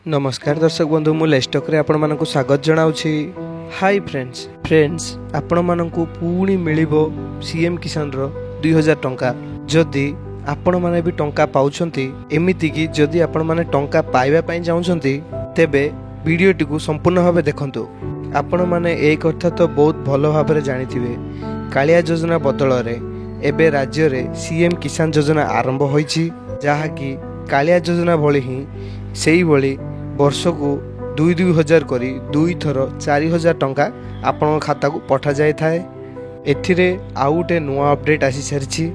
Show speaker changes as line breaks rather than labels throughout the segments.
नमस्कार दर्शक बंधु मु लेस्टक रे आपण मानकु स्वागत जनाउछि। हाय फ्रेंड्स आपण मानकु पुणी मिलिबो सीएम किसान रो 2000 टंका। जदि आपण माने भी टंका पाउछंती एमिति कि जदि आपण माने टंका पाइबा पई जाउछंती तेबे वीडियोटी को संपूर्ण भाबे देखंतु। आपण माने ए कथा तो बहुत भलो भाबरे जानिथिबे कालिया योजना बदल रे एबे राज्य रे सीएम किसान योजना आरंभ होईछि, जहा कि कालिया योजना भली ही सेही भली वर्ष को 2,000 करी 2 थर 4,000 टंका आपण खाता को पठा जाय थाए। एथिरे आउ गोटे नुआ अपडेट आसी सारिछि।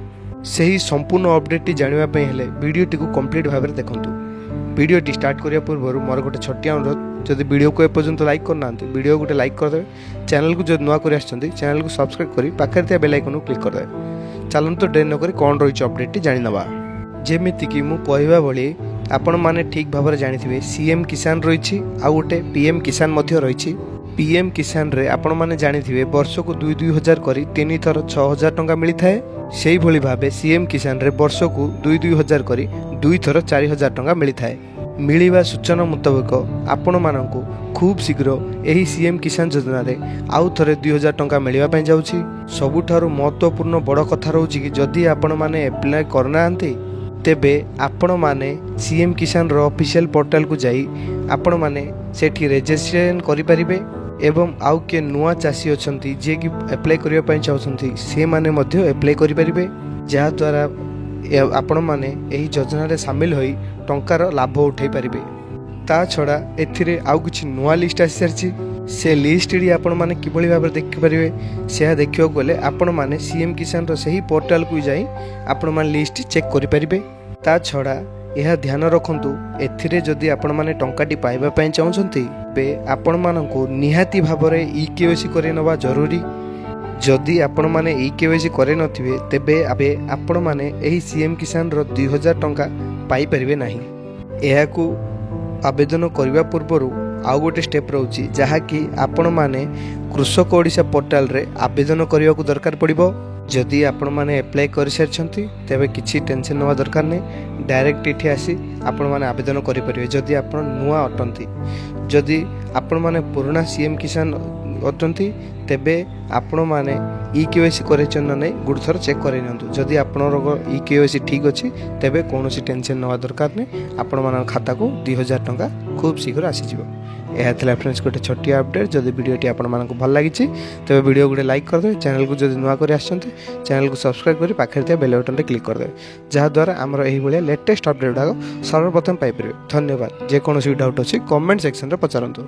सेही संपूर्ण अपडेट टी जानिबा पई हेले वीडियोटी को कंप्लीट भाबरे देखंतु। वीडियोटी स्टार्ट करिया पूर्व मोर गोटे छोटिया अनुरोध, जदि वीडियो को एपर्यंत लाइक करना वीडियो गोटे लाइक कर दे, चैनल को जो नुआ करी आछंती चैनल को सब्सक्राइब करी पाखरे ते बेल आइकन को क्लिक कर दे। चलंतु देर न करी कोन रहिछ अपडेट टी जानि नबा। जेमिति कि मु कहबा भली आपण माने ठीक भाबरे जानिथिबे सीएम किसान रहिछि आ गोटे पीएम किसान मध्य रहिछि। पीएम किसान रे आपण माने जानिथिबे वर्ष को 2,000 करी 3 थर 6,000 टंका मिली थाए। सेही भली भाबे सीएम किसान रे वर्ष को 2,000 करी 2 थर 4,000 टंका मिली थाए। मिलिबा सूचना मुताबिक आपण मानकु खूब शीघ्र एही सीएम किसान योजना रे आउ थरे 2,000 टंका मिलिबा पई जाउछि। सबुठारु महत्वपूर्ण बड़ कथा रहउछि कि जदि आपण माने अप्लाई करनांती तेबे आपण माने सीएम किसान रो ऑफिशियल पोर्टल को जाई आपण माने सेठी रजिस्ट्रेशन करि परिबे एवं आउ के नुआ चासी अछंती जे कि अप्लाई करिया पई चाहछंती से माने मध्य अप्लाई करि परिबे, जहा द्वारा आपण माने एही योजना रे शामिल होई टंकार लाभ उठाई परिबे। ता छडा एथिरे आउ किछि नुआ लिस्ट आसी सरछि। से लिस्ट डी आपण माने किबळी भाबरे देखि परिबे से देखियो गले आपण माने सीएम किसान रो सही पोर्टल को जाई आपण माने लिस्ट चेक करि परिबे। ता छडा यह ध्यान रखंतु एथिरे जदि आपण माने टंकाटी पाइबा पई चाहछंती बे आपण माननको निहाती भाबरे ईकेवाईसी करे नबा जरूरी। जदि आपण माने ईकेवाईसी करे नथिबे तेबे आपण माने एही सीएम किसान रो 2,000 टंका पाई परिबे नाही। एहाकू आवेदन करबा पूर्वरु आउ गोटे स्टेप रहउछि, जहा कि आपण माने कृषक ओडिशा पोर्टल रे आवेदन करबा को दरकार पड़िबो। जदि आपण माने अप्लाई कर सारछंती तेबे किछि टेंशन नवा दरकार नै, डायरेक्ट इठी आसी आपण माने आवेदन करि परिबे। जदि आपण नुआ अटंती, जदि आपण माने पुराना सीएम किसान अटंती तेबे आपण माने ईकेवाईसी करेछन नै गुड थर चेक करे नंतु। जदि आपनर ईकेवाईसी ठीक अछि तेबे कोनोसी टेंशन नवा दरकार नै, आपण माने खाता को 2,000 टंका खूब शीघ्र आसी जिवो। यह था फ्रेंड्स गोटे छोटिया अपडेट। जदि वीडियोटी आपण मानकु भल लागी तेबे वीडियो गोटे लाइक कर दे, चैनल को जदि नुआ करी आछंती चैनल को सब्सक्राइब करी पाखरे ते बेल बटन रे क्लिक कर दे, जहा द्वारा हमर एही भलिया लेटेस्ट अपडेट डाको सर्वप्रथम पाई परिबे। धन्यवाद। जे कोनोसी डाउट अछि कमेंट सेक्शन रे पचारंतु।